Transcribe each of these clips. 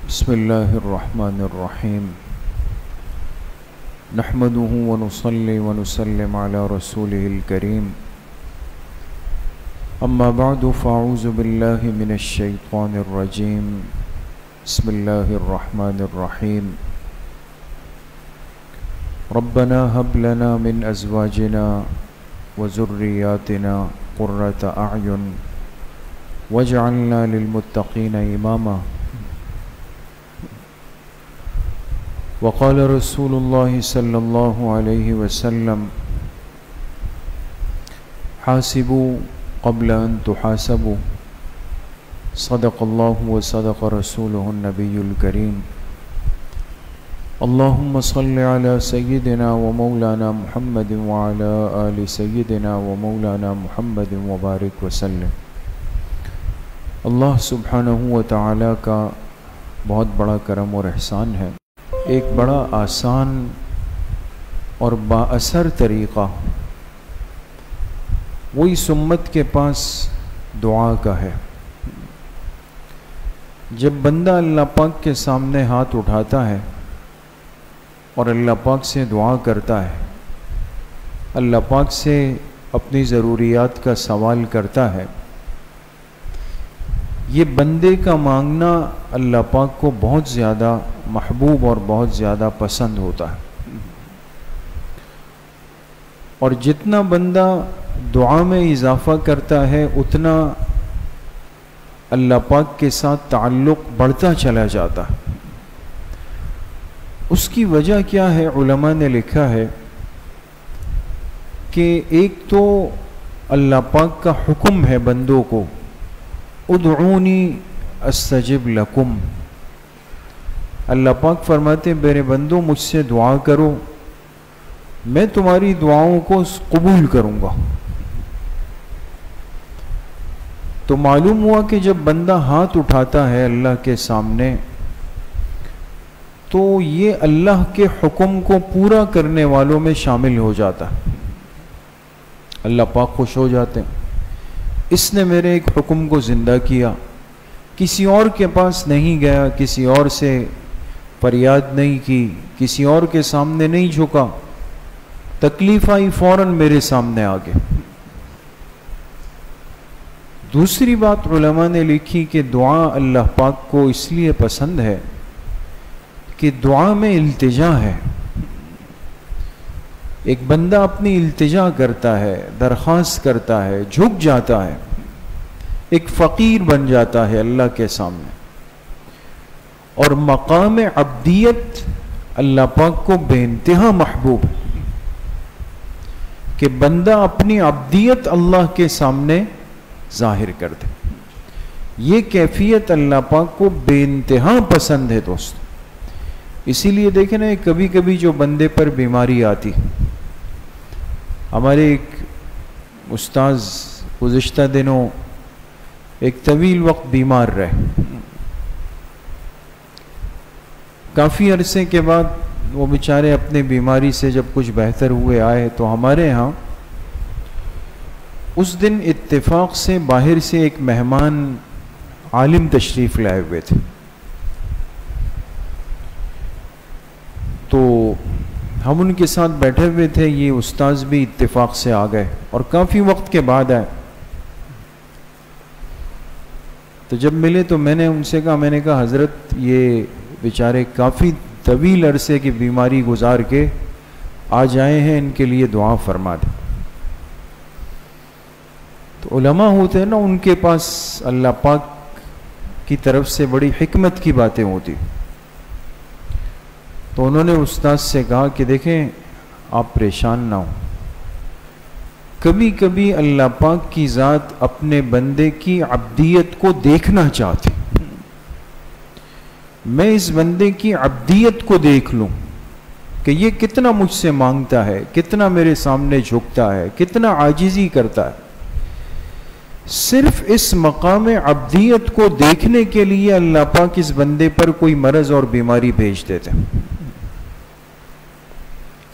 بسم الله الرحمن الرحيم نحمده ونصلي ونسلم على رسوله الكريم أما بعد فأعوذ بالله من الشيطان الرجيم بسم الله الرحمن الرحيم ربنا هب لنا من أزواجنا وذرياتنا قرة أعين واجعلنا للمتقين إماما وقال رسول الله صلى الله عليه وسلم حاسبوا قبل أن تحاسبوا صدق الله وصدق رسوله النبي الكريم اللهم صل على سيدنا ومولانا محمد وعلى آل سيدنا ومولانا محمد وبارك وسلم۔ اللہ سبحانہ و تعالیٰ کا بہت بڑا کرم اور احسان ہے، ایک بڑا آسان اور با اثر طریقہ وہ اس امت کے پاس دعا کا ہے۔ جب بندہ اللہ پاک کے سامنے ہاتھ اٹھاتا ہے اور اللہ پاک سے دعا کرتا ہے، اللہ پاک سے اپنی ضروریات کا سوال کرتا ہے، یہ بندے کا مانگنا اللہ پاک کو بہت زیادہ محبوب اور بہت زیادہ پسند ہوتا ہے، اور جتنا بندہ دعا میں اضافہ کرتا ہے اتنا اللہ پاک کے ساتھ تعلق بڑھتا چلا جاتا ہے۔ اس کی وجہ کیا ہے؟ علماء نے لکھا ہے کہ ایک تو اللہ پاک کا حکم ہے بندوں کو، ادعونی استجب لکم۔ اللہ پاک فرماتے ہیں میرے بندوں مجھ سے دعا کرو، میں تمہاری دعاؤں کو قبول کروں گا۔ تو معلوم ہوا کہ جب بندہ ہاتھ اٹھاتا ہے اللہ کے سامنے تو یہ اللہ کے حکم کو پورا کرنے والوں میں شامل ہو جاتا ہے۔ اللہ پاک خوش ہو جاتے ہیں، اس نے میرے ایک حکم کو زندہ کیا، کسی اور کے پاس نہیں گیا، کسی اور سے فریاد نہیں کی، کسی اور کے سامنے نہیں جھکا، تکلیف آئی فوراً میرے سامنے آ گئے۔ دوسری بات علماء نے لکھی کہ دعا اللہ پاک کو اس لیے پسند ہے کہ دعا میں التجا ہے۔ ایک بندہ اپنی التجا کرتا ہے، درخواست کرتا ہے، جھک جاتا ہے، ایک فقیر بن جاتا ہے اللہ کے سامنے، اور مقام عبدیت اللہ پاک کو بے انتہا محبوب ہے کہ بندہ اپنی عبدیت اللہ کے سامنے ظاہر کر دے۔ یہ کیفیت اللہ پاک کو بے انتہا پسند ہے دوست۔ اسی لیے دیکھیں نا، کبھی کبھی جو بندے پر بیماری آتی، ہمارے ایک استاذ گزشتہ دنوں ایک طویل وقت بیمار رہے، کافی عرصے کے بعد وہ بیچارے اپنے بیماری سے جب کچھ بہتر ہوئے آئے تو ہمارے ہاں اس دن اتفاق سے باہر سے ایک مہمان عالم تشریف لائے ہوئے تھے، تو ہم ان کے ساتھ بیٹھے ہوئے تھے، یہ استاذ بھی اتفاق سے آ گئے اور کافی وقت کے بعد آئے۔ تو جب ملے تو میں نے ان سے کہا حضرت یہ بیچارے کافی طویل عرصے کی بیماری گزار کے آج آئے ہیں، ان کے لیے دعا فرما دیں۔ تو علماء ہوتے ہیں نا، ان کے پاس اللہ پاک کی طرف سے بڑی حکمت کی باتیں ہوتی، تو انہوں نے استاذ سے کہا کہ دیکھیں آپ پریشان نہ ہوں، کبھی کبھی اللہ پاک کی ذات اپنے بندے کی عبدیت کو دیکھنا چاہتی، میں اس بندے کی عبدیت کو دیکھ لوں کہ یہ کتنا مجھ سے مانگتا ہے، کتنا میرے سامنے جھکتا ہے، کتنا عاجزی کرتا ہے۔ صرف اس مقام عبدیت کو دیکھنے کے لیے اللہ پاک اس بندے پر کوئی مرض اور بیماری بھیج دیتے ہیں۔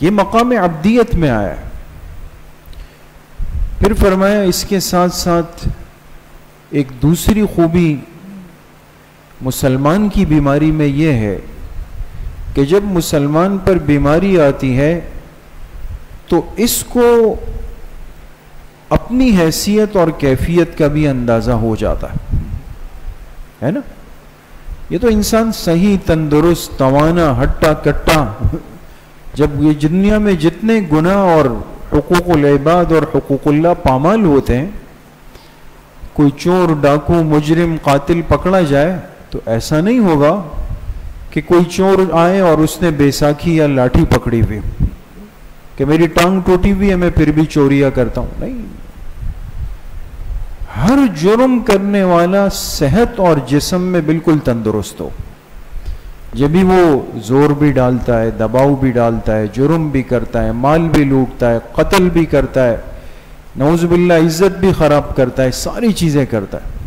یہ مقام عبدیت میں آیا ہے۔ پھر فرمایا اس کے ساتھ ساتھ ایک دوسری خوبی مسلمان کی بیماری میں یہ ہے کہ جب مسلمان پر بیماری آتی ہے تو اس کو اپنی حیثیت اور کیفیت کا بھی اندازہ ہو جاتا ہے نا. یہ تو انسان صحیح تندرست توانا ہٹا کٹا، جب یہ دنیا میں جتنے گناہ اور حقوق العباد اور حقوق اللہ پامال ہوتے ہیں، کوئی چور ڈاکو مجرم قاتل پکڑا جائے تو ایسا نہیں ہوگا کہ کوئی چور آئے اور اس نے بیساکھی یا لاٹھی پکڑی ہوئی کہ میری ٹانگ ٹوٹی ہوئی ہے میں پھر بھی چوریاں کرتا ہوں. نہیں، ہر جرم کرنے والا صحت اور جسم میں بالکل تندرست ہو، جب بھی وہ زور بھی ڈالتا ہے، دباؤ بھی ڈالتا ہے، جرم بھی کرتا ہے، مال بھی لوٹتا ہے، قتل بھی کرتا ہے، نعوذ باللہ عزت بھی خراب کرتا ہے، ساری چیزیں کرتا ہے.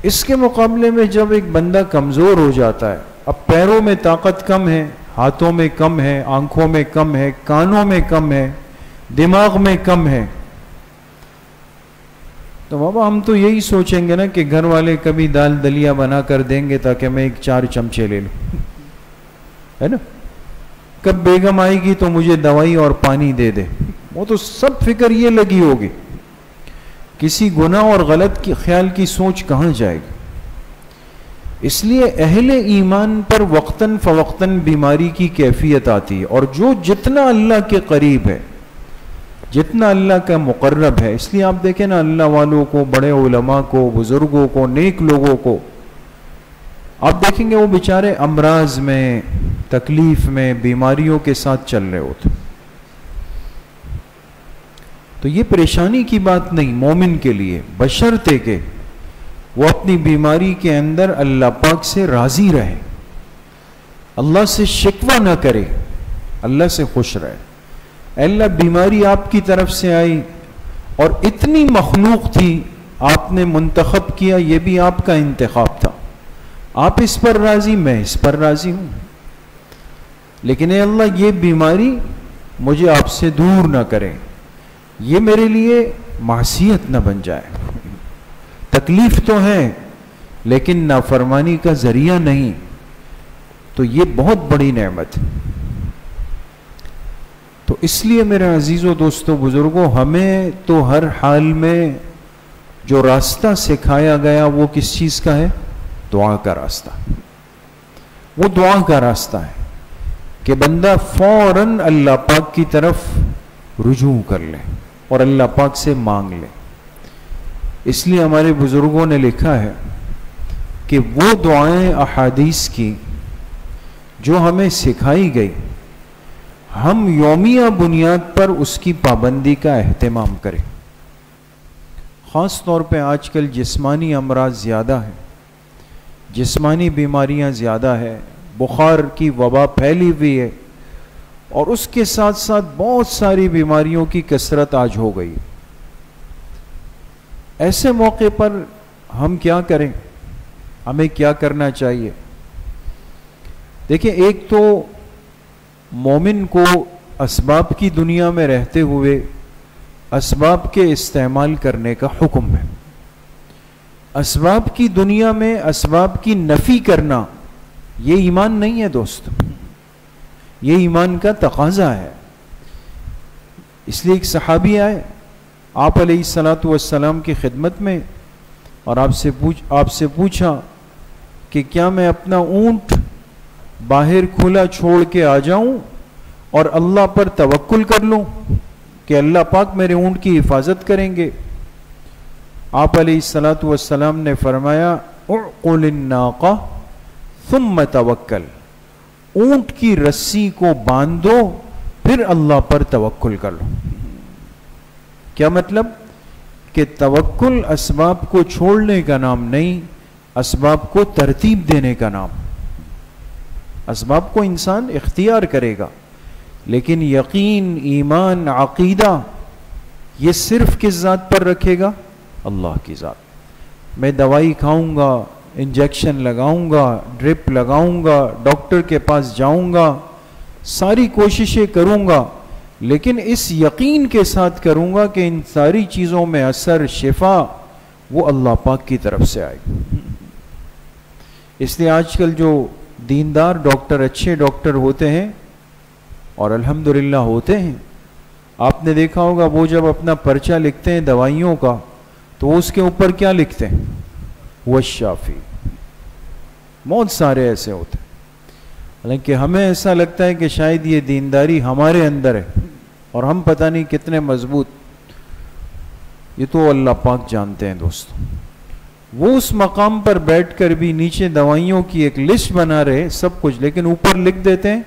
اس کے مقابلے میں جب ایک بندہ کمزور ہو جاتا ہے، اب پیروں میں طاقت کم ہے، ہاتھوں میں کم ہے، آنکھوں میں کم ہے، کانوں میں کم ہے، دماغ میں کم ہے، تو بابا ہم تو یہی سوچیں گے نا کہ گھر والے کبھی دال دلیا بنا کر دیں گے تاکہ میں 4 چمچے لے لوں، ہے نا. کب بیگم آئے گی تو مجھے دوائی اور پانی دے دے، وہ تو سب فکر یہ لگی ہوگی. کسی گناہ اور غلط کی خیال کی سوچ کہاں جائے گی. اس لیے اہل ایمان پر وقتاً فوقتاً بیماری کی کیفیت آتی ہے، اور جو جتنا اللہ کے قریب ہے، جتنا اللہ کا مقرب ہے، اس لیے آپ دیکھیں نا اللہ والوں کو، بڑے علماء کو، بزرگوں کو، نیک لوگوں کو آپ دیکھیں گے وہ بیچارے امراض میں، تکلیف میں، بیماریوں کے ساتھ چل رہے ہوتے. تو یہ پریشانی کی بات نہیں مومن کے لیے، بشرطے کہ وہ اپنی بیماری کے اندر اللہ پاک سے راضی رہے، اللہ سے شکوہ نہ کرے، اللہ سے خوش رہے. اللہ بیماری آپ کی طرف سے آئی اور اتنی مخلوق تھی، آپ نے منتخب کیا، یہ بھی آپ کا انتخاب تھا، آپ اس پر راضی، میں اس پر راضی ہوں، لیکن اے اللہ یہ بیماری مجھے آپ سے دور نہ کرے، یہ میرے لیے معصیت نہ بن جائے. تکلیف تو ہے لیکن نافرمانی کا ذریعہ نہیں، تو یہ بہت بڑی نعمت ہے. تو اس لیے میرے عزیزو دوستو بزرگوں، ہمیں تو ہر حال میں جو راستہ سکھایا گیا وہ کس چیز کا ہے؟ دعا کا راستہ. وہ دعا کا راستہ ہے کہ بندہ فوراً اللہ پاک کی طرف رجوع کر لے اور اللہ پاک سے مانگ لے. اس لیے ہمارے بزرگوں نے لکھا ہے کہ وہ دعائیں احادیث کی جو ہمیں سکھائی گئی، ہم یومیہ بنیاد پر اس کی پابندی کا اہتمام کریں. خاص طور پہ آج کل جسمانی امراض زیادہ ہیں، جسمانی بیماریاں زیادہ ہیں، بخار کی وبا پھیلی ہوئی ہے، اور اس کے ساتھ ساتھ بہت ساری بیماریوں کی کثرت آج ہو گئی. ایسے موقع پر ہم کیا کریں؟ ہمیں کیا کرنا چاہیے؟ دیکھیں، ایک تو مومن کو اسباب کی دنیا میں رہتے ہوئے اسباب کے استعمال کرنے کا حکم ہے. اسباب کی دنیا میں اسباب کی نفی کرنا یہ ایمان نہیں ہے دوست، یہ ایمان کا تقاضا ہے. اس لیے ایک صحابی آئے آپ علیہ الصلاۃ والسلام کی خدمت میں اور آپ سے پوچھا کہ کیا میں اپنا اونٹ باہر کھلا چھوڑ کے آ جاؤں اور اللہ پر توکل کر لوں کہ اللہ پاک میرے اونٹ کی حفاظت کریں گے؟ آپ علیہ الصلاۃ والسلام نے فرمایا اعقل الناقہ ثم توکل، اونٹ کی رسی کو باندھو پھر اللہ پر توکل کر لو. کیا مطلب؟ کہ توکل اسباب کو چھوڑنے کا نام نہیں، اسباب کو ترتیب دینے کا نام. اسباب کو انسان اختیار کرے گا، لیکن یقین، ایمان، عقیدہ یہ صرف کس ذات پر رکھے گا؟ اللہ کی ذات. میں دوائی کھاؤں گا، انجیکشن لگاؤں گا، ڈرپ لگاؤں گا، ڈاکٹر کے پاس جاؤں گا، ساری کوششیں کروں گا، لیکن اس یقین کے ساتھ کروں گا کہ ان ساری چیزوں میں اثر، شفا وہ اللہ پاک کی طرف سے آئے گی. اس لیے آج کل جو دیندار ڈاکٹر، اچھے ڈاکٹر ہوتے ہیں، اور الحمدللہ ہوتے ہیں، آپ نے دیکھا ہوگا وہ جب اپنا پرچہ لکھتے ہیں دوائیوں کا تو وہ اس کے اوپر کیا لکھتے ہیں؟ وہ شافی. بہت سارے ایسے ہوتے ہیں. حالانکہ ہمیں ایسا لگتا ہے کہ شاید یہ دینداری ہمارے اندر ہے اور ہم پتہ نہیں کتنے مضبوط. یہ تو اللہ پاک جانتے ہیں دوستو. وہ اس مقام پر بیٹھ کر بھی نیچے دوائیوں کی ایک لسٹ بنا رہے سب کچھ، لیکن اوپر لکھ دیتے ہیں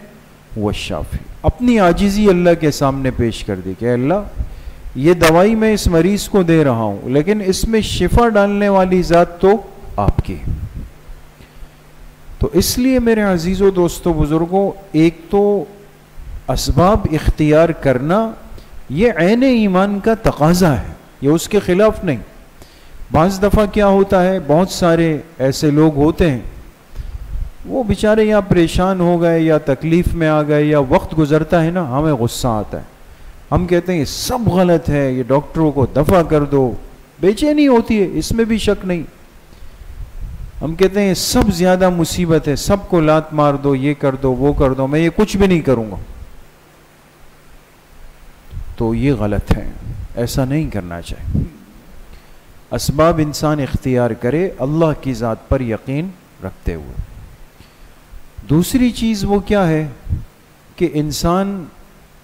وہ شافی. اپنی عاجزی اللہ کے سامنے پیش کر دی کہ اللہ یہ دوائی میں اس مریض کو دے رہا ہوں، لیکن اس میں شفا ڈالنے والی ذات تو آپ کی. تو اس لیے میرے عزیزو دوستو بزرگوں، ایک تو اسباب اختیار کرنا یہ عین ایمان کا تقاضا ہے، یہ اس کے خلاف نہیں. بعض دفعہ کیا ہوتا ہے، بہت سارے ایسے لوگ ہوتے ہیں وہ بیچارے یا پریشان ہو گئے یا تکلیف میں آ گئے یا وقت گزرتا ہے نا، ہمیں غصہ آتا ہے. ہم کہتے ہیں یہ سب غلط ہے، یہ ڈاکٹروں کو دفع کر دو. بے چینی ہوتی ہے، اس میں بھی شک نہیں. ہم کہتے ہیں یہ سب زیادہ مصیبت ہے، سب کو لات مار دو، یہ کر دو، وہ کر دو، میں یہ کچھ بھی نہیں کروں گا. تو یہ غلط ہے، ایسا نہیں کرنا چاہیے. اسباب انسان اختیار کرے اللہ کی ذات پر یقین رکھتے ہوئے. دوسری چیز وہ کیا ہے کہ انسان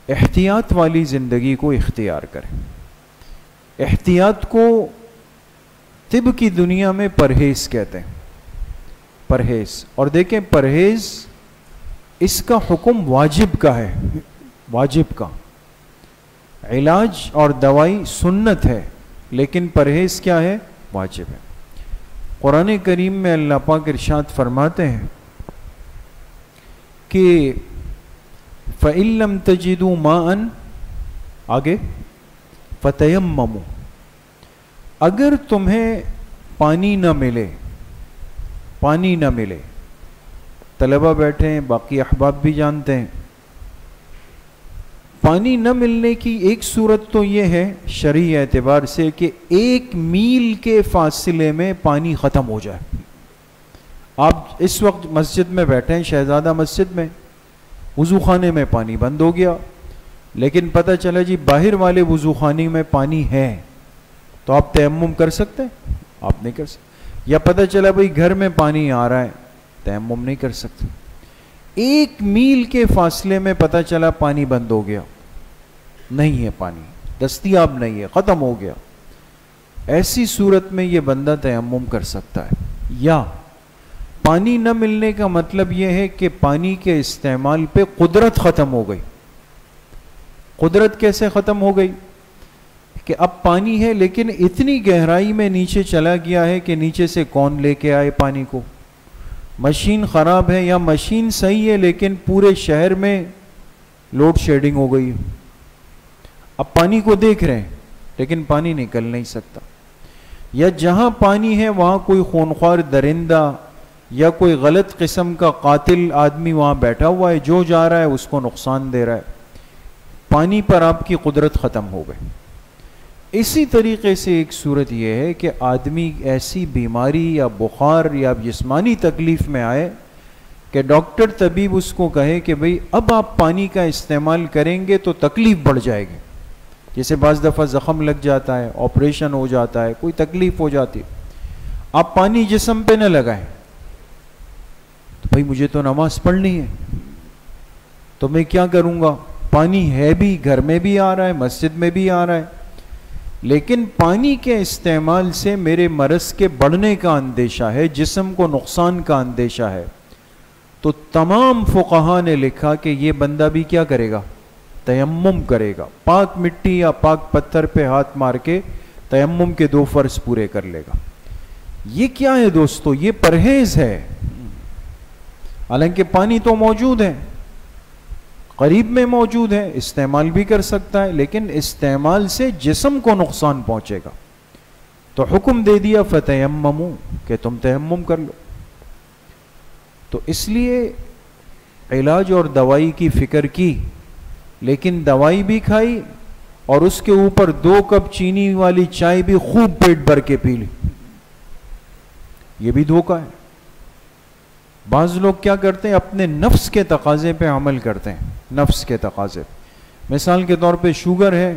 احتیاط والی زندگی کو اختیار کرے. احتیاط کو طب کی دنیا میں پرہیز کہتے ہیں. پرہیز، اور دیکھیں پرہیز اس کا حکم واجب کا ہے، واجب کا. علاج اور دوائی سنت ہے، لیکن پرہیز کیا ہے؟ واجب ہے. قرآن کریم میں اللہ پاک ارشاد فرماتے ہیں کہ فَإِن لَمْ تَجِدُوا مَاءً، آگے فَتَيَمَّمُوا، اگر تمہیں پانی نہ ملے، پانی نہ ملے. طلبہ بیٹھے ہیں، باقی احباب بھی جانتے ہیں پانی نہ ملنے کی ایک صورت تو یہ ہے شرعی اعتبار سے کہ 1 میل کے فاصلے میں پانی ختم ہو جائے. آپ اس وقت مسجد میں بیٹھے ہیں، شہزادہ مسجد میں، وضو خانے میں پانی بند ہو گیا، لیکن پتہ چلا جی باہر والے وضو خانے میں پانی ہے، تو آپ تیمم کر سکتے ہیں؟ آپ نہیں کر سکتے. یا پتہ چلا بھئی گھر میں پانی آ رہا ہے، تیمم نہیں کر سکتے. 1 میل کے فاصلے میں پتہ چلا پانی بند ہو گیا، نہیں ہے، پانی دستیاب نہیں ہے، ختم ہو گیا. ایسی صورت میں یہ بندہ تیمم کر سکتا ہے. یا پانی نہ ملنے کا مطلب یہ ہے کہ پانی کے استعمال پہ قدرت ختم ہو گئی. قدرت کیسے ختم ہو گئی؟ کہ اب پانی ہے لیکن اتنی گہرائی میں نیچے چلا گیا ہے کہ نیچے سے کون لے کے آئے پانی کو. مشین خراب ہے، یا مشین صحیح ہے لیکن پورے شہر میں لوڈ شیڈنگ ہو گئی. اب پانی کو دیکھ رہے ہیں لیکن پانی نکل نہیں سکتا. یا جہاں پانی ہے وہاں کوئی خونخوار درندہ یا کوئی غلط قسم کا قاتل آدمی وہاں بیٹھا ہوا ہے، جو جا رہا ہے اس کو نقصان دے رہا ہے. پانی پر آپ کی قدرت ختم ہو گئی. اسی طریقے سے ایک صورت یہ ہے کہ آدمی ایسی بیماری یا بخار یا جسمانی تکلیف میں آئے کہ ڈاکٹر طبیب اس کو کہے کہ بھئی اب آپ پانی کا استعمال کریں گے تو تکلیف بڑھ جائے گی. جیسے بعض دفعہ زخم لگ جاتا ہے، آپریشن ہو جاتا ہے، کوئی تکلیف ہو جاتی، آپ پانی جسم پہ نہ لگائیں. تو بھئی مجھے تو نماز پڑھنی ہے، تو میں کیا کروں گا؟ پانی ہے بھی، گھر میں بھی آ رہا ہے، مسجد میں بھی آ رہا ہے، لیکن پانی کے استعمال سے میرے مرض کے بڑھنے کا اندیشہ ہے، جسم کو نقصان کا اندیشہ ہے. تو تمام فقہا نے لکھا کہ یہ بندہ بھی کیا کرے گا؟ تیمم کرے گا. پاک مٹی یا پاک پتھر پہ ہاتھ مار کے تیمم کے 2 فرض پورے کر لے گا. یہ کیا ہے دوستو؟ یہ پرہیز ہے. حالانکہ پانی تو موجود ہے، قریب میں موجود ہے، استعمال بھی کر سکتا ہے، لیکن استعمال سے جسم کو نقصان پہنچے گا. تو حکم دے دیا فتیمموا کہ تم تیمم کر لو. تو اس لیے علاج اور دوائی کی فکر کی، لیکن دوائی بھی کھائی اور اس کے اوپر 2 کپ چینی والی چائے بھی خوب پیٹ بھر کے پی لی. یہ بھی دھوکہ ہے. بعض لوگ کیا کرتے ہیں، اپنے نفس کے تقاضے پہ عمل کرتے ہیں، نفس کے تقاضے پہ۔ مثال کے طور پہ شوگر ہے،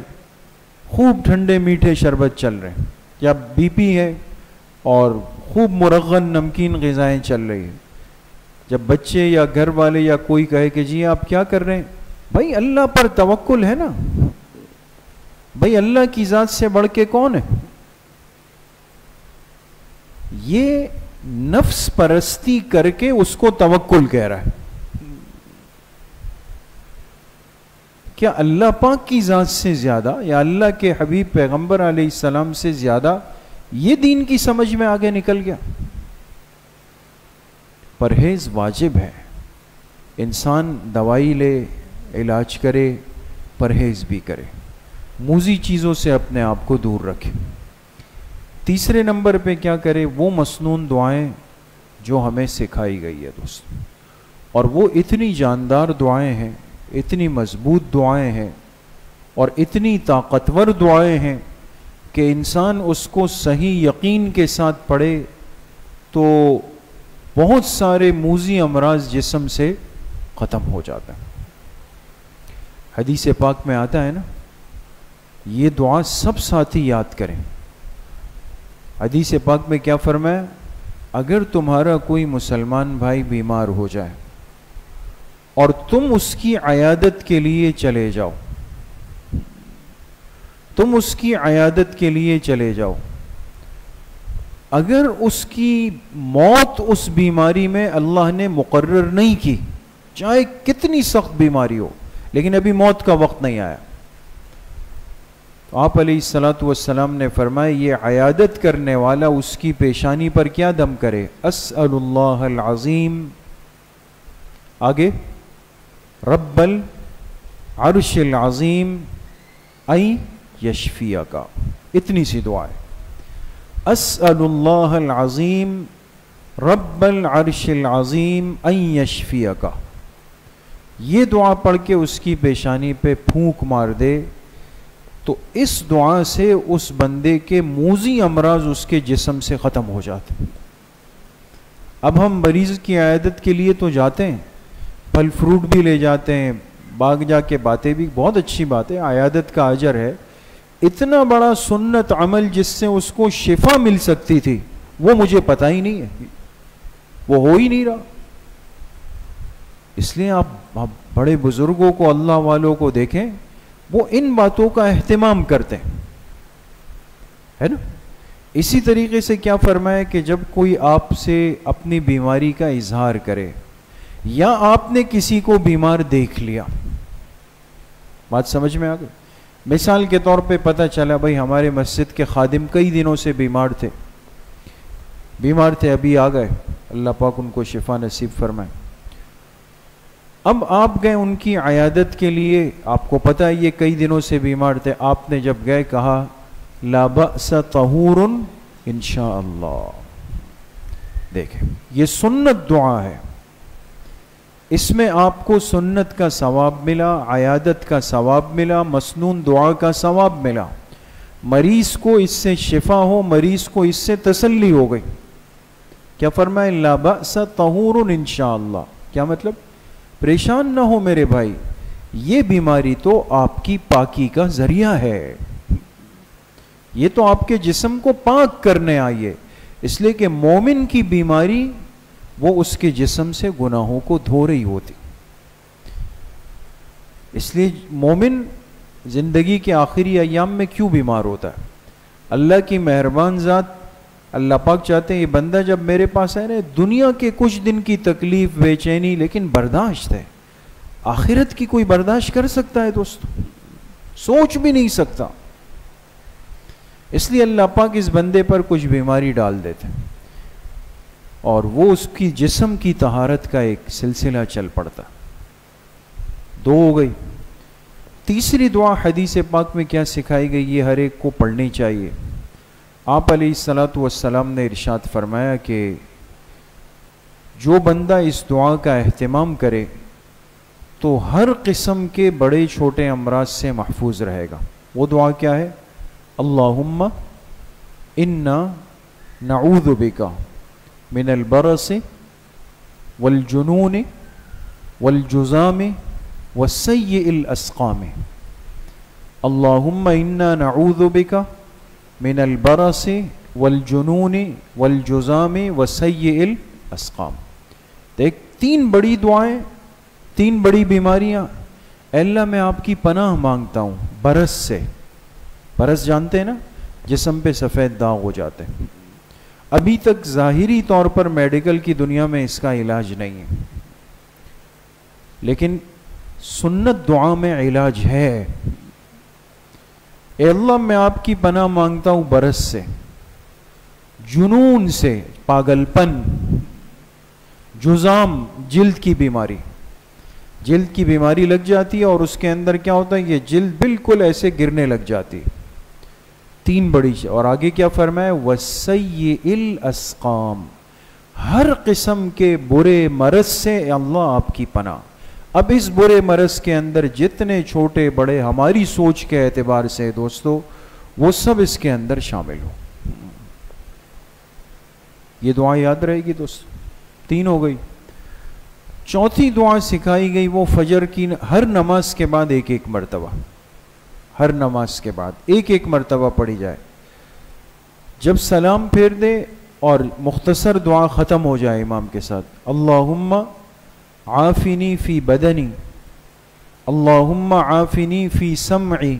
خوب ٹھنڈے میٹھے شربت چل رہے ہیں، یا بی پی ہے اور خوب مرغن نمکین غذائیں چل رہی ہیں۔ جب بچے یا گھر والے یا کوئی کہے کہ جی آپ کیا کر رہے ہیں، بھائی اللہ پر توکل ہے نا، بھائی اللہ کی ذات سے بڑھ کے کون ہے؟ یہ نفس پرستی کر کے اس کو توکل کہہ رہا ہے۔ کیا اللہ پاک کی ذات سے زیادہ یا اللہ کے حبیب پیغمبر علیہ السلام سے زیادہ یہ دین کی سمجھ میں آگے نکل گیا؟ پرہیز واجب ہے، انسان دوائی لے، علاج کرے، پرہیز بھی کرے، موذی چیزوں سے اپنے آپ کو دور رکھے۔ تیسرے نمبر پہ کیا کرے؟ وہ مسنون دعائیں جو ہمیں سکھائی گئی ہے دوست، اور وہ اتنی جاندار دعائیں ہیں، اتنی مضبوط دعائیں ہیں اور اتنی طاقتور دعائیں ہیں کہ انسان اس کو صحیح یقین کے ساتھ پڑھے تو بہت سارے موذی امراض جسم سے ختم ہو جاتا ہے۔ حدیث پاک میں آتا ہے نا، یہ دعا سب ساتھی یاد کریں۔ حدیث پاک میں کیا فرمایا؟ اگر تمہارا کوئی مسلمان بھائی بیمار ہو جائے اور تم اس کی عیادت کے لیے چلے جاؤ، تم اس کی عیادت کے لیے چلے جاؤ، اگر اس کی موت اس بیماری میں اللہ نے مقرر نہیں کی، چاہے کتنی سخت بیماری ہو لیکن ابھی موت کا وقت نہیں آیا، تو آپ علیہ الصلاۃ والسلام نے فرمایا یہ عیادت کرنے والا اس کی پیشانی پر کیا دم کرے؟ اسأل اللہ العظیم، آگے رب العرش العظیم ان یشفیک، اتنی سی دعا ہے، اسأل اللہ العظیم رب العرش العظیم ان یشفیک۔ یہ دعا پڑھ کے اس کی پیشانی پہ پھونک مار دے تو اس دعا سے اس بندے کے موذی امراض اس کے جسم سے ختم ہو جاتے ہیں۔ اب ہم مریض کی عیادت کے لیے تو جاتے ہیں، پھل فروٹ بھی لے جاتے ہیں، باغ جا کے باتیں بھی، بہت اچھی بات ہے، عیادت کا اجر ہے، اتنا بڑا سنت عمل جس سے اس کو شفا مل سکتی تھی وہ مجھے پتہ ہی نہیں ہے، وہ ہو ہی نہیں رہا۔ اس لیے آپ بڑے بزرگوں کو، اللہ والوں کو دیکھیں، وہ ان باتوں کا اہتمام کرتے ہیں، ہے نا۔ اسی طریقے سے کیا فرمایا کہ جب کوئی آپ سے اپنی بیماری کا اظہار کرے یا آپ نے کسی کو بیمار دیکھ لیا، بات سمجھ میں آ گئی؟ مثال کے طور پہ پتہ چلا بھائی ہمارے مسجد کے خادم کئی دنوں سے بیمار تھے، ابھی آ گئے، اللہ پاک ان کو شفا نصیب فرمائے۔ اب آپ گئے ان کی عیادت کے لیے، آپ کو پتہ ہے یہ کئی دنوں سے بیمار تھے، آپ نے جب گئے کہا لا بأس طہور انشاءاللہ۔ دیکھیں یہ سنت دعا ہے، اس میں آپ کو سنت کا ثواب ملا، عیادت کا ثواب ملا، مسنون دعا کا ثواب ملا، مریض کو اس سے شفا ہو، مریض کو اس سے تسلی ہو گئی۔ کیا فرمائے؟ لا بأس طہور انشاءاللہ، کیا مطلب؟ پریشان نہ ہو میرے بھائی، یہ بیماری تو آپ کی پاکی کا ذریعہ ہے، یہ تو آپ کے جسم کو پاک کرنے آئی ہے، اس لیے کہ مومن کی بیماری وہ اس کے جسم سے گناہوں کو دھو رہی ہوتی، اس لیے مومن زندگی کے آخری ایام میں کیوں بیمار ہوتا ہے؟ اللہ کی مہربان ذات، اللہ پاک چاہتے ہیں یہ بندہ جب میرے پاس آئے نا، دنیا کے کچھ دن کی تکلیف، بے چینی، لیکن برداشت ہے، آخرت کی کوئی برداشت کر سکتا ہے دوست؟ سوچ بھی نہیں سکتا۔ اس لیے اللہ پاک اس بندے پر کچھ بیماری ڈال دیتے ہیں اور وہ اس کی جسم کی طہارت کا ایک سلسلہ چل پڑتا۔ دو ہو گئی۔ تیسری دعا حدیث پاک میں کیا سکھائی گئی، یہ ہر ایک کو پڑھنی چاہیے۔ آپ علیہ الصلاۃ والسلام نے ارشاد فرمایا کہ جو بندہ اس دعا کا اہتمام کرے تو ہر قسم کے بڑے چھوٹے امراض سے محفوظ رہے گا۔ وہ دعا کیا ہے؟ اللہم انا نعوذ بک من البرص والجنون والجزام وسيء الأسقام اللهم إنا نعوذ بك من البرص والجنون والجزام وسيء الأسقام. دیکھ تین بڑی دعائیں، تین بڑی بیماریاں. اے اللہ میں آپ کی پناہ مانگتا ہوں برس سے. برس جانتے ہیں نا، جسم پہ سفید داغ ہو جاتے ہیں. ابھی تک ظاہری طور پر میڈیکل کی دنیا میں اس کا علاج نہیں ہے، لیکن سنت دعا میں علاج ہے. اے اللہ میں آپ کی پناہ مانگتا ہوں برس سے، جنون سے پاگل پن، جزام جلد کی بیماری، جلد کی بیماری لگ جاتی ہے اور اس کے اندر کیا ہوتا ہے، یہ جلد بالکل ایسے گرنے لگ جاتی. تین بڑی. اور آگے کیا فرمایا، وَسَيِّئِ الْأَسْقَامِ، ہر قسم کے برے مرض سے اے اللہ آپ کی پناہ. اب اس برے مرض کے اندر جتنے چھوٹے بڑے ہماری سوچ کے اعتبار سے دوستو وہ سب اس کے اندر شامل ہو. یہ دعا یاد رہے گی دوستو. تین ہو گئی. چوتھی دعا سکھائی گئی وہ فجر کی ہر نماز کے بعد ایک ایک مرتبہ، ہر نماز کے بعد ایک ایک مرتبہ پڑھی جائے. جب سلام پھیر دے اور مختصر دعا ختم ہو جائے امام کے ساتھ، اللہم عافنی فی بدنی، اللہم عافنی فی سمعی،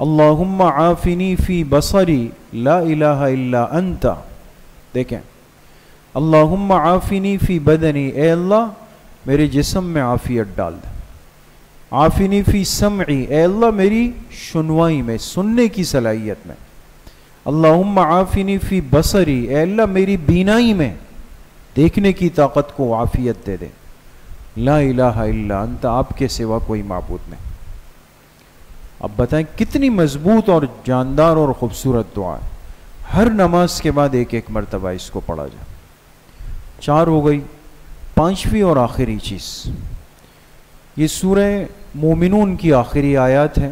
اللہم عافنی فی بصری، لا الہ الا انت. دیکھیں، اللہم عافنی فی بدنی، اے اللہ میرے جسم میں عافیت ڈال دے. عافنی فی سمعی، اے اللہ میری سنوائی میں، سننے کی صلاحیت میں. اللہم عافنی فی بصری، اے اللہ میری بینائی میں، دیکھنے کی طاقت کو عافیت دے دے. لا الہ الا انت، آپ کے سوا کوئی معبود نہیں. اب بتائیں کتنی مضبوط اور جاندار اور خوبصورت دعا ہے. ہر نماز کے بعد ایک ایک مرتبہ اس کو پڑھا جائے. چار ہو گئی. پانچویں اور آخری چیز، یہ سورہ مومنون کی آخری آیات ہے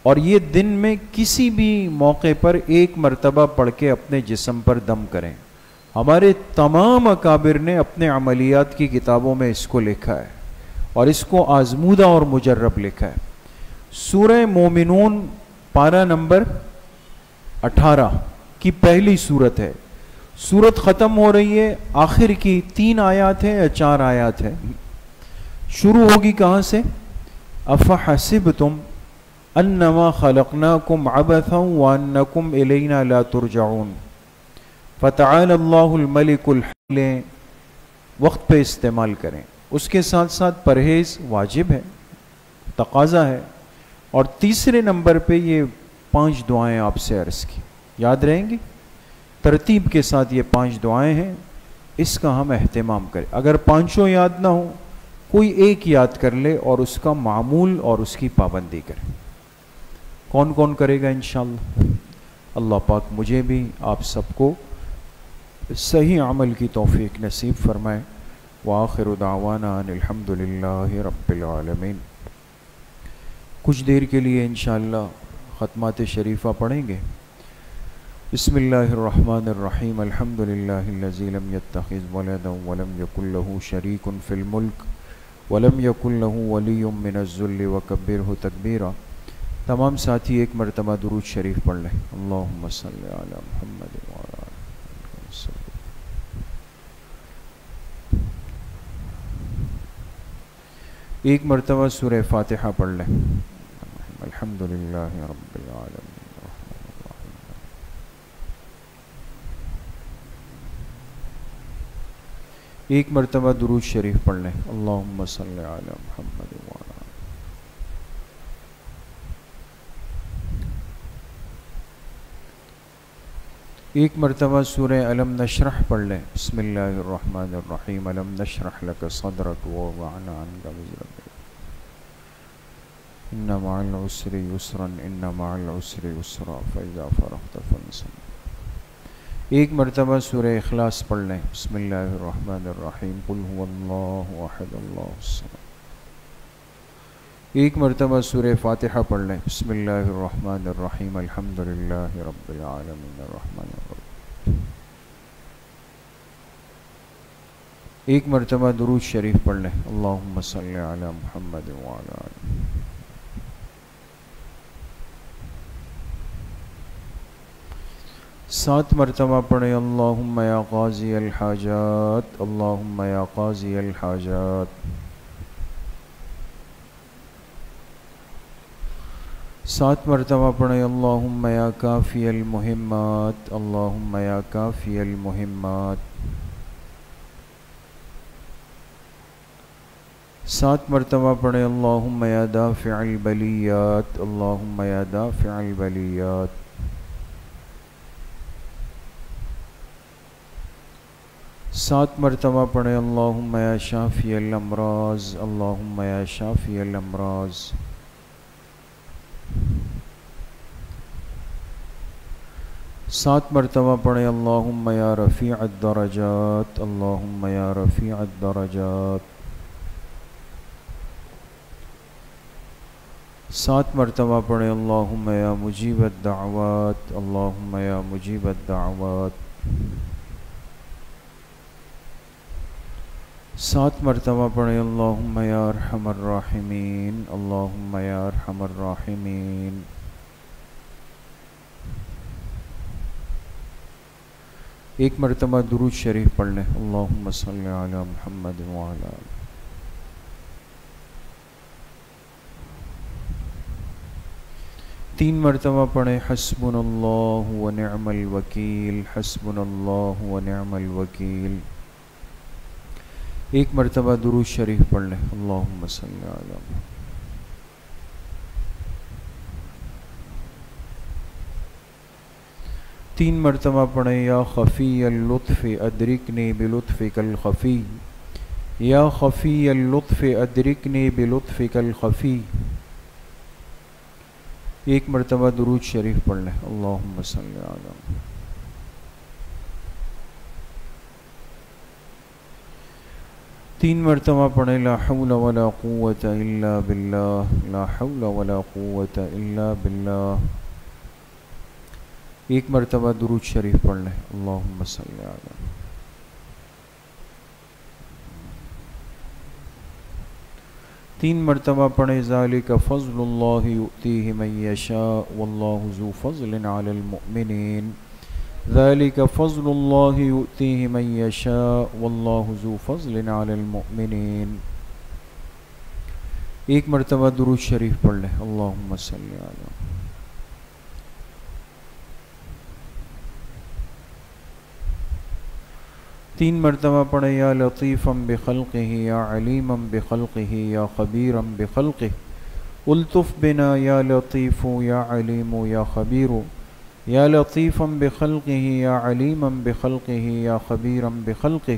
اور یہ دن میں کسی بھی موقع پر ایک مرتبہ پڑھ کے اپنے جسم پر دم کریں. ہمارے تمام اکابر نے اپنے عملیات کی کتابوں میں اس کو لکھا ہے اور اس کو آزمودہ اور مجرب لکھا ہے. سورہ مومنون پارہ نمبر 18 کی پہلی سورت ہے. سورت ختم ہو رہی ہے، آخر کی 3 آیات ہیں یا 4 آیات ہیں. شروع ہوگی کہاں سے، افحسبتم انما خلقناکم عبثا وانکم الینا لا ترجعون فتعال اللہ الملک الحق. وقت پہ استعمال کریں. اس کے ساتھ ساتھ پرہیز واجب ہے، تقاضا ہے. اور تیسرے نمبر پہ یہ 5 دعائیں آپ سے عرض کی، یاد رہیں گی. ترتیب کے ساتھ یہ 5 دعائیں ہیں، اس کا ہم اہتمام کریں. اگر 5 یاد نہ ہو، کوئی ایک یاد کر لے اور اس کا معمول اور اس کی پابندی کرے. کون کون کرے گا انشاءاللہ؟ اللہ پاک مجھے بھی آپ سب کو صحیح عمل کی توفیق نصیب فرمائے. وآخر دعوانا ان الحمدللہ رب العالمین. کچھ دیر کے لیے انشاءاللہ ختمات شریفہ پڑھیں گے. بسم اللہ الرحمن الرحیم. الحمدللہ الذی لم یتخذ ولدا ولم یکن له شریک فی الملک ولم یکن له ولی من الذل وکبرہ تکبیرا. تمام ساتھی ایک مرتبہ درود شریف پڑھ لیں. اللہم صلی علی محمد وعلی آلہ وسلم. ایک مرتبہ سورہ فاتحہ پڑھ لیں. الحمدللہ رب العالمین. ایک مرتبہ درود شریف پڑھ لیں. اللہم صلی علی محمد وعلی. ایک مرتبہ سورہ الم نشرح پڑھ لیں. بسم اللہ الرحمن الرحیم. الم نشرح لک صدرک ووضعنا عنک وزرک ان مع العسر یسرا ان مع العسر یسرا فاذا فرغت فانصب. ایک مرتبہ سورہ اخلاص پڑھ لیں. بسم اللہ الرحمن الرحیم. قل هو اللہ احد اللہ الصمد. ایک مرتبہ سورہ فاتحہ پڑھ لیں. بسم اللہ الرحمن الرحیم. الحمدللہ رب العالمین الرحمن الرحیم. ایک مرتبہ درود شریف پڑھ لیں، اللہم صلی علی محمد وعلی آلہ۔ 7 مرتبہ پڑھیں، اللہم یا قاضی الحاجات، اللہم یا قاضی الحاجات۔ 7 مرتبہ پڑھیں، اللہم یا کافی المہمات، اللہم یا کافی المہمات۔ 7 مرتبہ پڑھیں، اللہم یا دافع البلیات، اللہم یا دافع البلیات۔ 7 مرتبہ پڑھیں، اللہم یا شافی الامراض، اللہم یا شافی الامراض۔ 7 مرتبہ پڑھیں، اللہم یا رفیع الدرجات، اللہم یا رفیع الدرجات۔ 7 مرتبہ پڑھیں، اللہم یا مجیب الدعوات، اللہم یا مجیب الدعوات۔ 7 مرتبہ پڑھیں، اللہم یا ارحم الراحمین، اللہم یا ارحم الراحمین۔ 1 مرتبہ درود شریف پڑھ لیں، اللہم صلی علی محمد وعلی آلہ۔ 3 مرتبہ پڑھیں، حسبنا اللہ ونعم الوکیل، حسبنا اللہ ونعم الوکیل۔ 1 مرتبہ درود شریف پڑھ لیں، اللہم صلی علی محمد۔ 3 مرتبہ پڑھیں، یا خفی اللطف ادرکنی بلطفک الخفی، یا خفی اللطف ادرکنی بلطفک الخفی۔ 1 مرتبہ درود شریف پڑھ لیں، اللہم صلی علی محمد۔ 3 مرتبہ پڑھیں، لا حول ولا قوة الا باللہ، لا حول ولا قوة الا باللہ۔ 1 مرتبہ درود شریف پڑھ لیں، اللہم صلی علی محمد۔ 3 مرتبہ پڑھیں، ذالک فضل اللہ یؤتیہ من یشاء واللہ ذو فضل علی المؤمنین، ذالک فضل اللہ یؤتیہ من یشاء واللہ ذو فضل علی المؤمنین۔ 1 مرتبہ درود شریف پڑھ لیں، اللہم صلی علی محمد۔ 3 مرتبہ پڑھیں، یا لطیفا بخلقہ یا علیما بخلقہ یا خبیرا بخلقہ، الطف بنا یا لطیف یا علیم یا خبیر، یا لطیفا بخلقہ یا علیما بخلقہ یا خبیرا بخلقہ،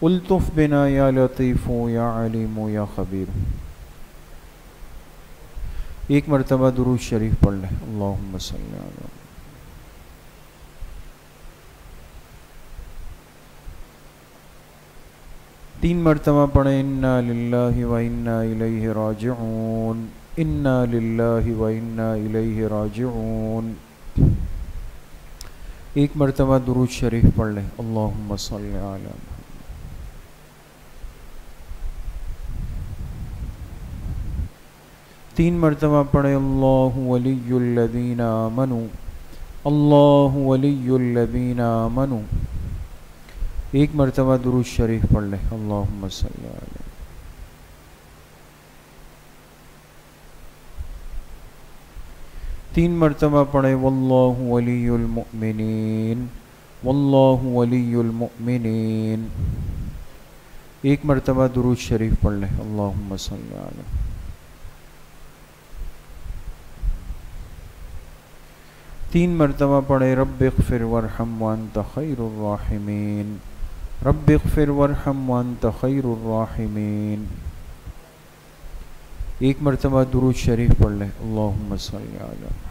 الطف بنا یا لطیف یا علیم یا خبیر۔ 1 مرتبہ درود شریف پڑھ لیں، اللہم صلی علی محمد۔ 3 مرتبہ پڑھیں، انا للہ و انا الیہ راجعون، انا للہ و انا الیہ راجعون۔ 1 مرتبہ درود شریف پڑھ لیں، اللہم صلی علی محمد۔ 3 مرتبہ پڑھیں، اللہ ولی الذین آمنوا، اللہ ولی الذین آمنوا۔ 1 مرتبہ درود شریف پڑھ لیں، اللہم صلی علی۔ 3 مرتبہ پڑھیں، واللہ ولی المؤمنین، واللہ ولی المؤمنین۔ 1 مرتبہ درود شریف پڑھ لیں، اللہم صلی علی۔ 3 مرتبہ پڑھیں، رب اغفر وارحم وانت خیر الراحمین، رب اغفر وارحم وانت خیر الراحمین۔ 1 مرتبہ درود شریف پڑھ لیں، اللہم صلی علی محمد۔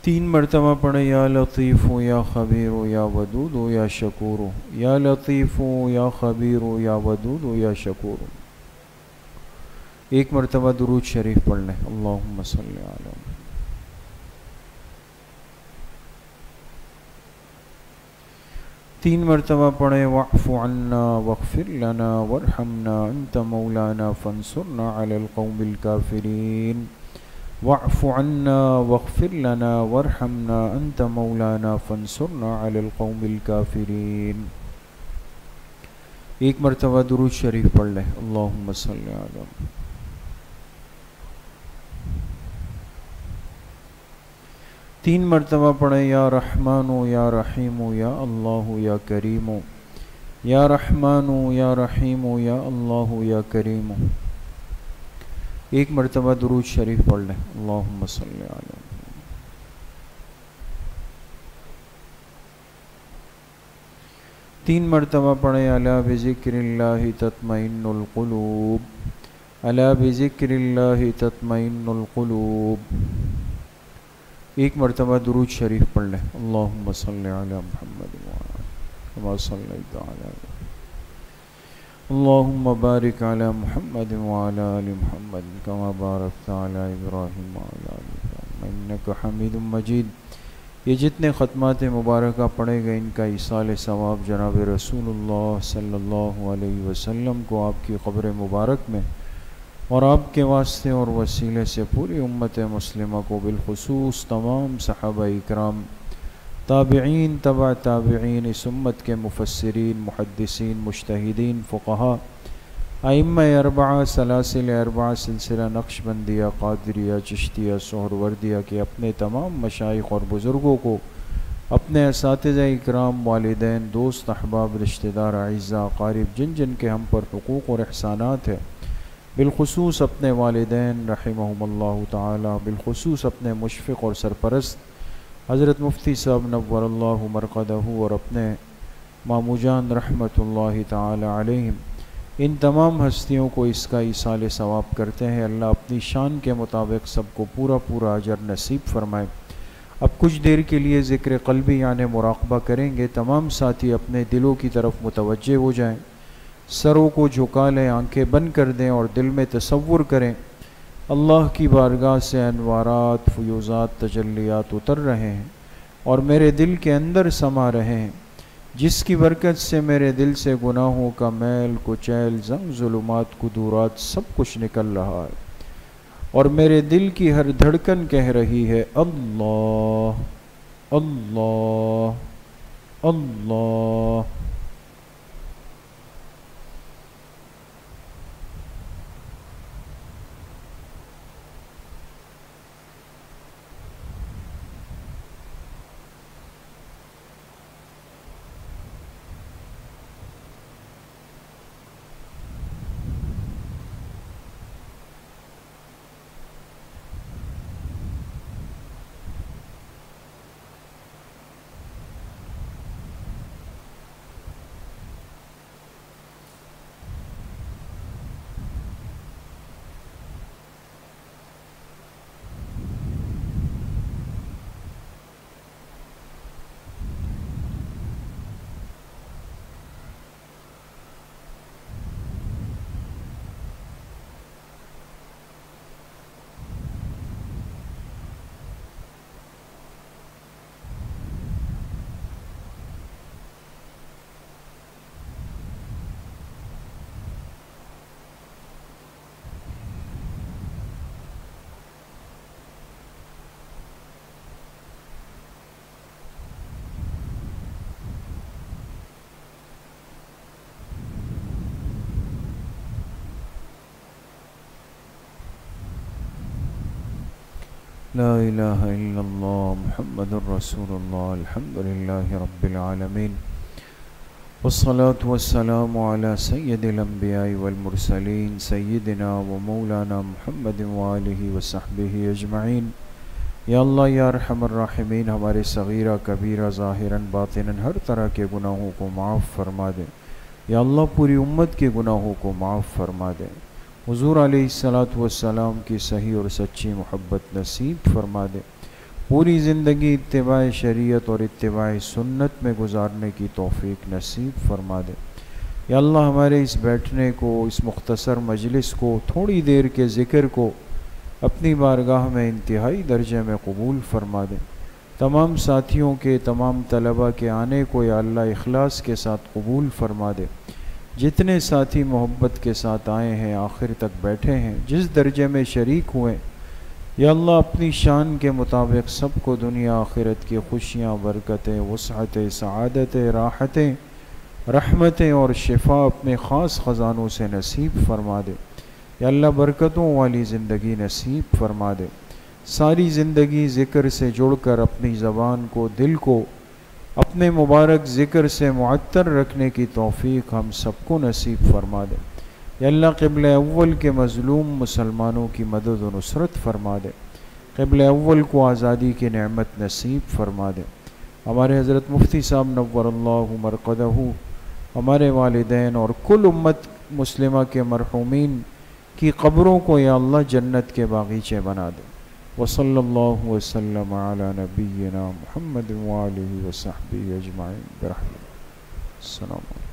3 مرتبہ پڑھیں، یا لطیف یا خبیر یا ودود یا شکور، یا لطیف یا خبیر یا ودود یا شکور۔ 1 مرتبہ درود شریف پڑھ لیں، اللہم صلی علی محمد۔ 3 مرتبہ پڑھیں واعف عنا واغفر لنا وارحمنا انت مولانا فانصرنا علی القوم الکافرین. واعف عنا واغفر لنا وارحمنا انت مولانا فانصرنا علی القوم الکافرین. ایک مرتبہ درود شریف پڑھ لیں. اللہم صلی علی. 3 مرتبہ پڑھیں یا رحمانو یا رحیمو یا اللہ یا کریمو. یا رحمانو یا رحیمو یا اللہ یا کریمو. ایک مرتبہ درود شریف پڑھ لیں. اللہم صلی علی. 3 مرتبہ پڑھیں الا بذکر اللہ تطمئن القلوب. الا بذکر اللہ تطمئن القلوب. ایک مرتبہ درود شریف پڑھ لیں. اللہم صلی علی محمد کما صلیت علی. اللہم بارک علی محمد وعلی آل محمد کما بارکت علی ابراہیم وعلی آل ابراہیم انک حمید مجید. یہ جتنے ختمات مبارکہ پڑھے گئے ان کا ایصال ثواب جناب رسول اللہ صلی اللہ علیہ وسلم کو آپ کی قبر مبارک میں اور آپ کے واسطے اور وسیلے سے پوری امت مسلمہ کو بالخصوص تمام صحابہ اکرام، تابعین، تبع تابعین، اس امت کے مفسرین، محدثین، مجتہدین، فقہاء، ائمہ اربعہ، سلاسل اربعہ، سلسلہ نقشبندیہ، قادریہ، چشتیہ، سہروردیہ کے اپنے تمام مشائخ اور بزرگوں کو، اپنے اساتذہ اکرام، والدین، دوست، احباب، رشتہ دار، اعزاء، اقارب، جن جن کے ہم پر حقوق اور احسانات ہیں، بالخصوص اپنے والدین رحمہم اللہ تعالی، بالخصوص اپنے مشفق اور سرپرست حضرت مفتی صاحب نور اللہ مرقدہ اور اپنے مامو جان رحمۃ اللہ تعالی علیہم، ان تمام ہستیوں کو اس کا ایصال ثواب کرتے ہیں. اللہ اپنی شان کے مطابق سب کو پورا پورا اجر نصیب فرمائے. اب کچھ دیر کے لیے ذکر قلبی یعنی مراقبہ کریں گے. تمام ساتھی اپنے دلوں کی طرف متوجہ ہو جائیں، سروں کو جھکا لیں، آنکھیں بند کر دیں اور دل میں تصور کریں اللہ کی بارگاہ سے انوارات، فیوزات، تجلیات اتر رہے ہیں اور میرے دل کے اندر سما رہے ہیں، جس کی برکت سے میرے دل سے گناہوں کا میل، کچیل، زنگ، ظلمات، قدورات سب کچھ نکل رہا ہے اور میرے دل کی ہر دھڑکن کہہ رہی ہے اللہ اللہ اللہ. لا الہ الا اللہ محمد الرسول اللہ الحمد للہ رب العالمین والصلاة والسلام علی سید الانبیاء والمرسلین سیدنا و مولانا محمد وآلہ وصحبہ اجمعین. یا اللہ یا ارحم الراحمین، ہمارے صغیرہ کبیرہ ظاہراً باطناً ہر طرح کے گناہوں کو معاف فرما دے. یا اللہ پوری امت کے گناہوں کو معاف فرما دے. حضور علیہ السلام کی صحیح اور سچی محبت نصیب فرما دے. پوری زندگی اتباع شریعت اور اتباع سنت میں گزارنے کی توفیق نصیب فرما دے. یا اللہ ہمارے اس بیٹھنے کو، اس مختصر مجلس کو، تھوڑی دیر کے ذکر کو اپنی بارگاہ میں انتہائی درجے میں قبول فرما دے. تمام ساتھیوں کے، تمام طلبہ کے آنے کو یا اللہ اخلاص کے ساتھ قبول فرما دے۔ جتنے ساتھی محبت کے ساتھ آئے ہیں، آخر تک بیٹھے ہیں، جس درجے میں شریک ہوئے، یا اللہ اپنی شان کے مطابق سب کو دنیا آخرت کی خوشیاں، برکتیں، وسعتیں، سعادتیں، راحتیں، رحمتیں اور شفا اپنے خاص خزانوں سے نصیب فرما دے۔ یا اللہ برکتوں والی زندگی نصیب فرما دے۔ ساری زندگی ذکر سے جڑ کر اپنی زبان کو، دل کو اپنے مبارک ذکر سے معطر رکھنے کی توفیق ہم سب کو نصیب فرما دے۔ یا اللہ قبلہ اول کے مظلوم مسلمانوں کی مدد و نصرت فرما دے۔ قبلہ اول کو آزادی کی نعمت نصیب فرما دے۔ ہمارے حضرت مفتی صاحب نور اللہ مرقدہ، ہمارے والدین اور کل امت مسلمہ کے مرحومین کی قبروں کو یا اللہ جنت کے باغیچے بنا دے۔ وصلی اللہ وسلم علی نبینا محمد وآلہ وصحبہ اجمعین برحمتہ۔ السلام علیکم۔